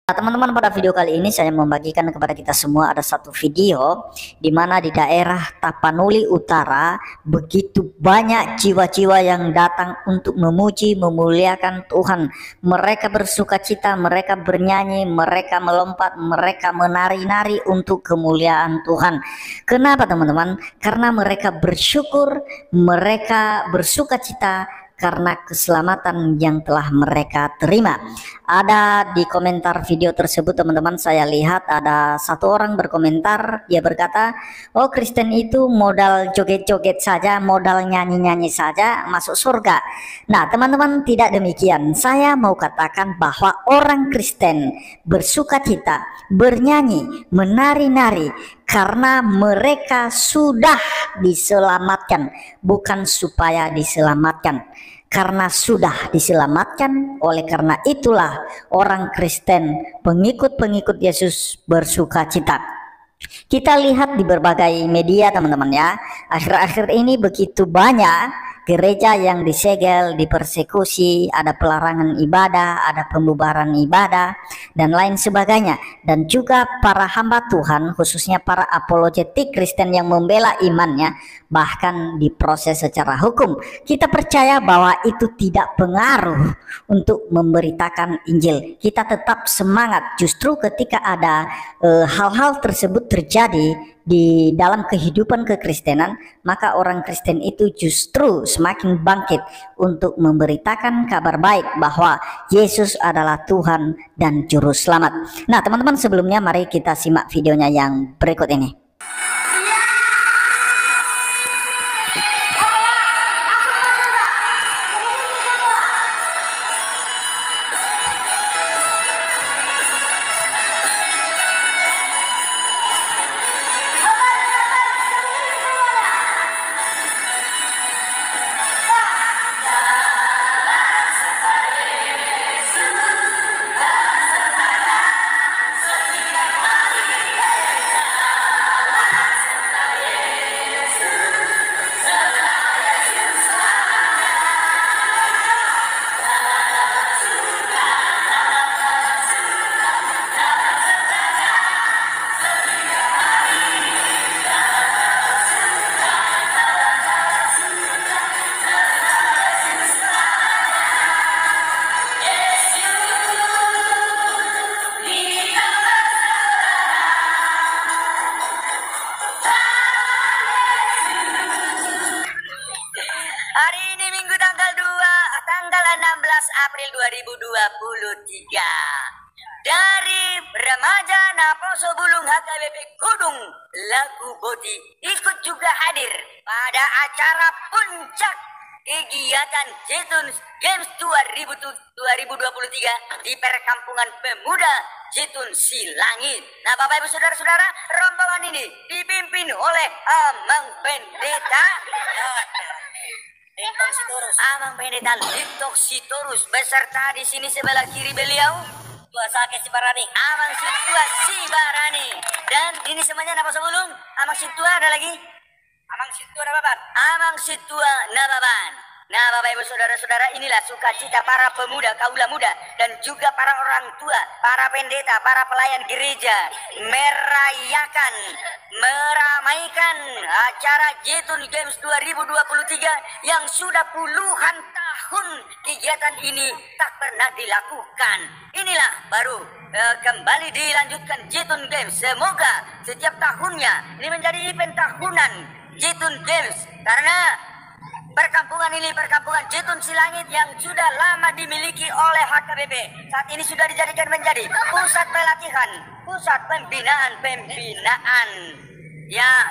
Nah, teman-teman, pada video kali ini saya membagikan kepada kita semua ada satu video di mana di daerah Tapanuli Utara begitu banyak jiwa-jiwa yang datang untuk memuji, memuliakan Tuhan. Mereka bersukacita, mereka bernyanyi, mereka melompat, mereka menari-nari untuk kemuliaan Tuhan. Kenapa, teman-teman? Karena mereka bersyukur, mereka bersukacita karena keselamatan yang telah mereka terima. Ada di komentar video tersebut, teman-teman, saya lihat ada satu orang berkomentar, dia berkata, oh, Kristen itu modal joget-joget saja, modal nyanyi-nyanyi saja masuk surga. Nah, teman-teman, tidak demikian. Saya mau katakan bahwa orang Kristen bersukacita, bernyanyi, menari-nari karena mereka sudah diselamatkan, bukan supaya diselamatkan. Karena sudah diselamatkan, oleh karena itulah orang Kristen, pengikut-pengikut Yesus bersukacita. Kita lihat di berbagai media, teman-teman, ya, akhir-akhir ini begitu banyak gereja yang disegel, dipersekusi, ada pelarangan ibadah, ada pembubaran ibadah, dan lain sebagainya. Dan juga para hamba Tuhan, khususnya para apologetik Kristen yang membela imannya, bahkan diproses secara hukum. Kita percaya bahwa itu tidak pengaruh untuk memberitakan Injil. Kita tetap semangat, justru ketika ada hal-hal tersebut terjadi di dalam kehidupan kekristenan, maka orang Kristen itu justru semakin bangkit untuk memberitakan kabar baik bahwa Yesus adalah Tuhan dan Juru Selamat. Nah, teman-teman, sebelumnya mari kita simak videonya yang berikut ini. Hari ini Minggu tanggal 16 April 2023. Dari remaja Naposo Bulung HKBP Kudung Lagu Boti ikut juga hadir pada acara puncak kegiatan Jitun Games 2023 di Perkampungan Pemuda Jitun Silangit. Nah, Bapak Ibu Saudara-saudara, rombongan ini dipimpin oleh Amang Pendeta Amang Pendeta Lintok Sitorus, beserta di sini sebelah kiri beliau Tua Sake Sibarani, Amang Situa Sibarani, dan ini semuanya nama sebelum Amang Situa ada lagi Amang Situa Nababan, Amang Situa Nababan. Nah, Bapak Ibu Saudara-saudara, inilah sukacita para pemuda, kaula muda, dan juga para orang tua, para pendeta, para pelayan gereja merayakan, meramaikan acara Jitun Games 2023 yang sudah puluhan tahun kegiatan ini tak pernah dilakukan. Inilah baru kembali dilanjutkan Jitun Games. Semoga setiap tahunnya ini menjadi event tahunan Jitun Games, karena perkampungan ini, perkampungan Jitun Silangit yang sudah lama dimiliki oleh HKBP, saat ini sudah dijadikan menjadi pusat pelatihan, pusat pembinaan. Ya.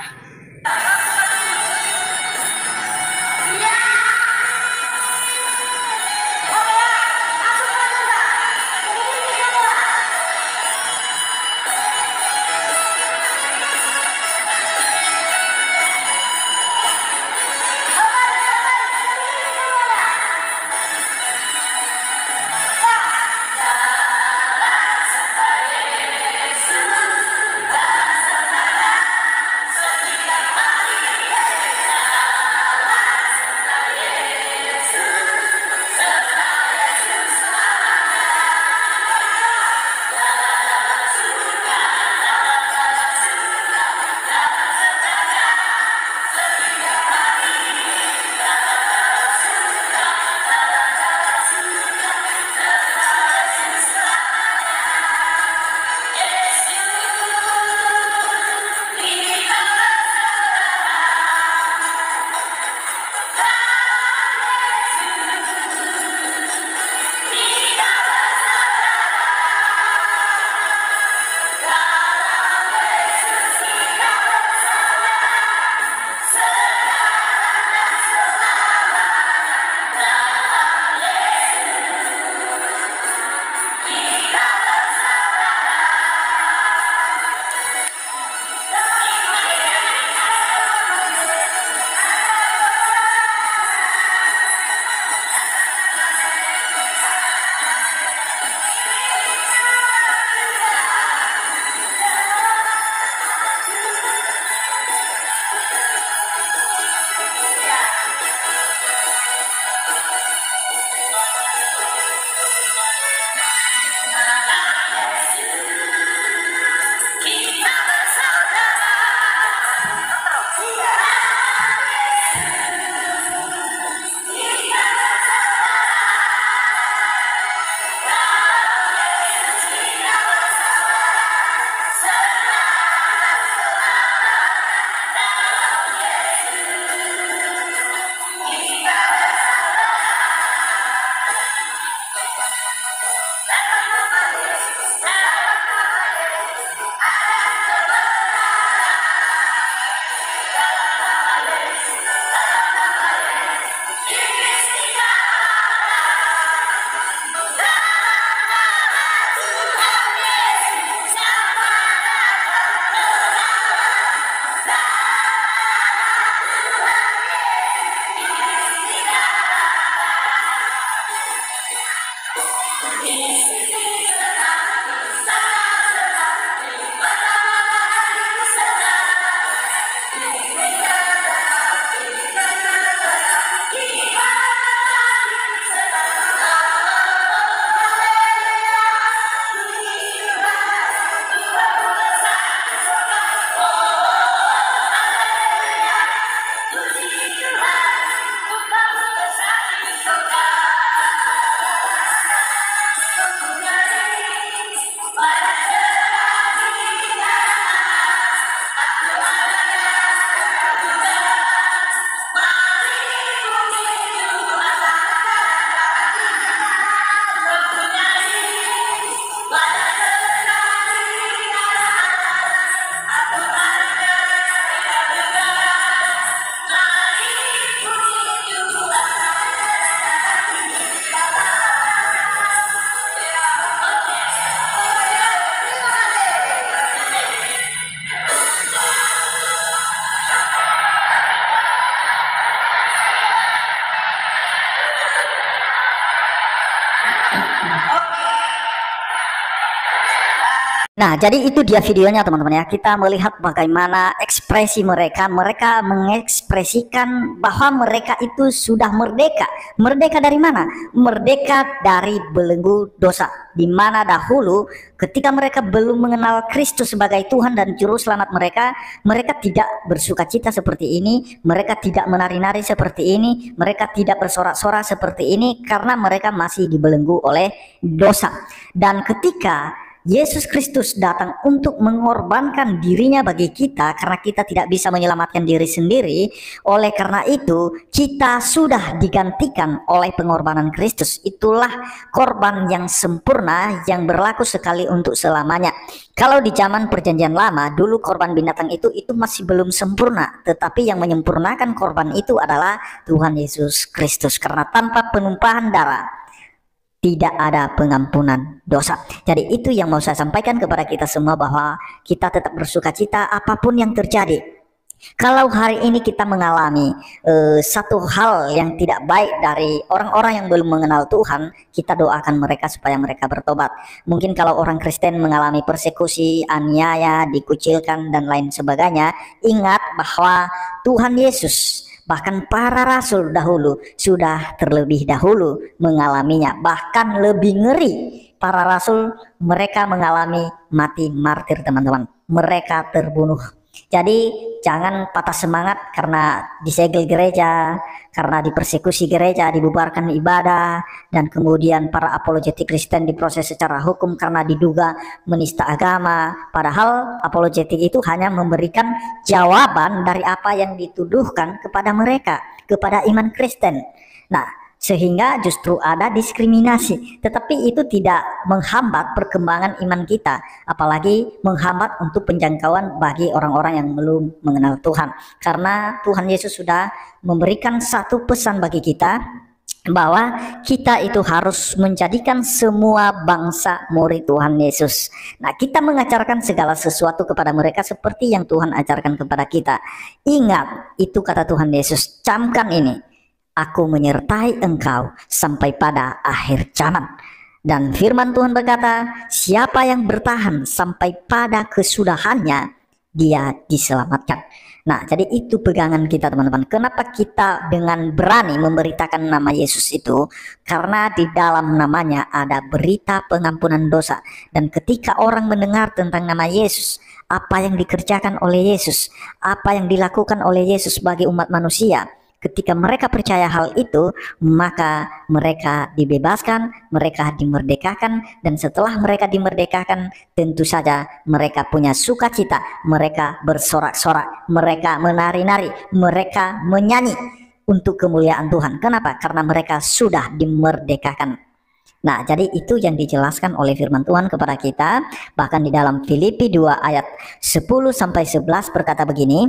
Nah, jadi itu dia videonya teman-teman ya. Kita melihat bagaimana ekspresi mereka. Mereka mengekspresikan bahwa mereka itu sudah merdeka. Merdeka dari mana? Merdeka dari belenggu dosa. Di mana dahulu ketika mereka belum mengenal Kristus sebagai Tuhan dan Juru Selamat mereka, mereka tidak bersukacita seperti ini. Mereka tidak menari-nari seperti ini. Mereka tidak bersorak-sorak seperti ini karena mereka masih dibelenggu oleh dosa. Dan ketika Yesus Kristus datang untuk mengorbankan dirinya bagi kita karena kita tidak bisa menyelamatkan diri sendiri. Oleh karena itu kita sudah digantikan oleh pengorbanan Kristus. Itulah korban yang sempurna yang berlaku sekali untuk selamanya. Kalau di zaman perjanjian lama dulu korban binatang itu masih belum sempurna, tetapi yang menyempurnakan korban itu adalah Tuhan Yesus Kristus, karena tanpa penumpahan darah tidak ada pengampunan dosa. Jadi itu yang mau saya sampaikan kepada kita semua, bahwa kita tetap bersukacita apapun yang terjadi. Kalau hari ini kita mengalami satu hal yang tidak baik dari orang-orang yang belum mengenal Tuhan, kita doakan mereka supaya mereka bertobat. Mungkin kalau orang Kristen mengalami persekusi, aniaya, dikucilkan dan lain sebagainya, ingat bahwa Tuhan Yesus, bahkan para rasul dahulu sudah terlebih dahulu mengalaminya. Bahkan lebih ngeri, para rasul mereka mengalami mati martir teman-teman. Mereka terbunuh. Jadi jangan patah semangat karena disegel gereja, karena dipersekusi gereja, dibubarkan ibadah, dan kemudian para apologetik Kristen diproses secara hukum karena diduga menista agama. Padahal apologetik itu hanya memberikan jawaban dari apa yang dituduhkan kepada mereka, kepada iman Kristen. Nah, sehingga justru ada diskriminasi, tetapi itu tidak menghambat perkembangan iman kita, apalagi menghambat untuk penjangkauan bagi orang-orang yang belum mengenal Tuhan. Karena Tuhan Yesus sudah memberikan satu pesan bagi kita, bahwa kita itu harus menjadikan semua bangsa murid Tuhan Yesus. Nah, kita mengajarkan segala sesuatu kepada mereka seperti yang Tuhan ajarkan kepada kita. Ingat, itu kata Tuhan Yesus, camkan ini, aku menyertai engkau sampai pada akhir zaman. Dan firman Tuhan berkata, siapa yang bertahan sampai pada kesudahannya, dia diselamatkan. Nah, jadi itu pegangan kita teman-teman. Kenapa kita dengan berani memberitakan nama Yesus itu? Karena di dalam namanya ada berita pengampunan dosa. Dan ketika orang mendengar tentang nama Yesus, apa yang dikerjakan oleh Yesus, apa yang dilakukan oleh Yesus bagi umat manusia, ketika mereka percaya hal itu, maka mereka dibebaskan, mereka dimerdekakan, dan setelah mereka dimerdekakan, tentu saja mereka punya sukacita, mereka bersorak-sorak, mereka menari-nari, mereka menyanyi untuk kemuliaan Tuhan. Kenapa? Karena mereka sudah dimerdekakan. Nah, jadi itu yang dijelaskan oleh firman Tuhan kepada kita. Bahkan di dalam Filipi 2 ayat 10-11 berkata begini,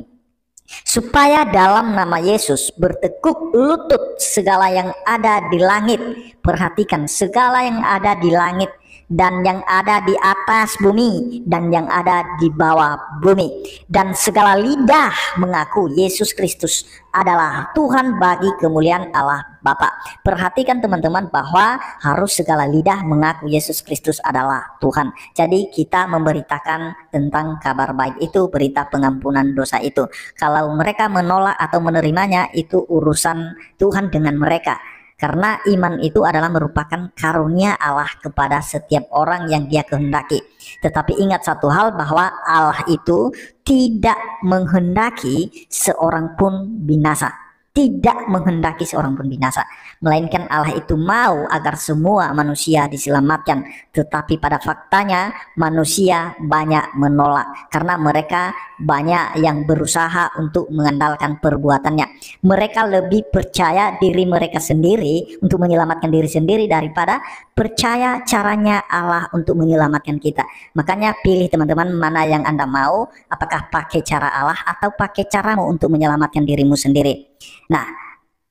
supaya dalam nama Yesus bertekuk lutut segala yang ada di langit. Perhatikan, segala yang ada di langit dan yang ada di atas bumi dan yang ada di bawah bumi, dan segala lidah mengaku Yesus Kristus adalah Tuhan bagi kemuliaan Allah Bapa. Perhatikan teman-teman bahwa harus segala lidah mengaku Yesus Kristus adalah Tuhan. Jadi kita memberitakan tentang kabar baik itu, berita pengampunan dosa itu. Kalau mereka menolak atau menerimanya, itu urusan Tuhan dengan mereka. Karena iman itu adalah merupakan karunia Allah kepada setiap orang yang Dia kehendaki. Tetapi ingat satu hal, bahwa Allah itu tidak menghendaki seorang pun binasa. tidak menghendaki seorang pun binasa, melainkan Allah itu mau agar semua manusia diselamatkan. Tetapi pada faktanya manusia banyak menolak karena mereka banyak yang berusaha untuk mengandalkan perbuatannya. Mereka lebih percaya diri mereka sendiri untuk menyelamatkan diri sendiri daripada percaya caranya Allah untuk menyelamatkan kita. Makanya pilih teman-teman mana yang Anda mau, apakah pakai cara Allah atau pakai caramu untuk menyelamatkan dirimu sendiri. Nah,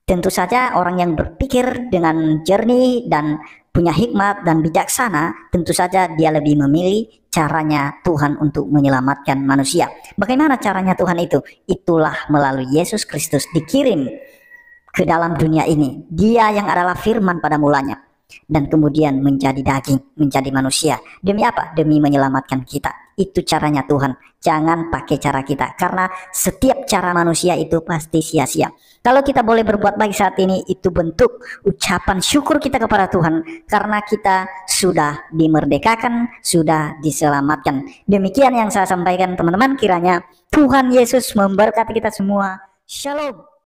tentu saja orang yang berpikir dengan jernih dan punya hikmat dan bijaksana, tentu saja dia lebih memilih caranya Tuhan untuk menyelamatkan manusia. Bagaimana caranya Tuhan itu? Itulah melalui Yesus Kristus dikirim ke dalam dunia ini. Dia yang adalah firman pada mulanya dan kemudian menjadi daging, menjadi manusia. Demi apa? Demi menyelamatkan kita. Itu caranya Tuhan. Jangan pakai cara kita, karena setiap cara manusia itu pasti sia-sia. Kalau kita boleh berbuat baik saat ini, itu bentuk ucapan syukur kita kepada Tuhan, karena kita sudah dimerdekakan, sudah diselamatkan. Demikian yang saya sampaikan teman-teman, kiranya Tuhan Yesus memberkati kita semua. Shalom.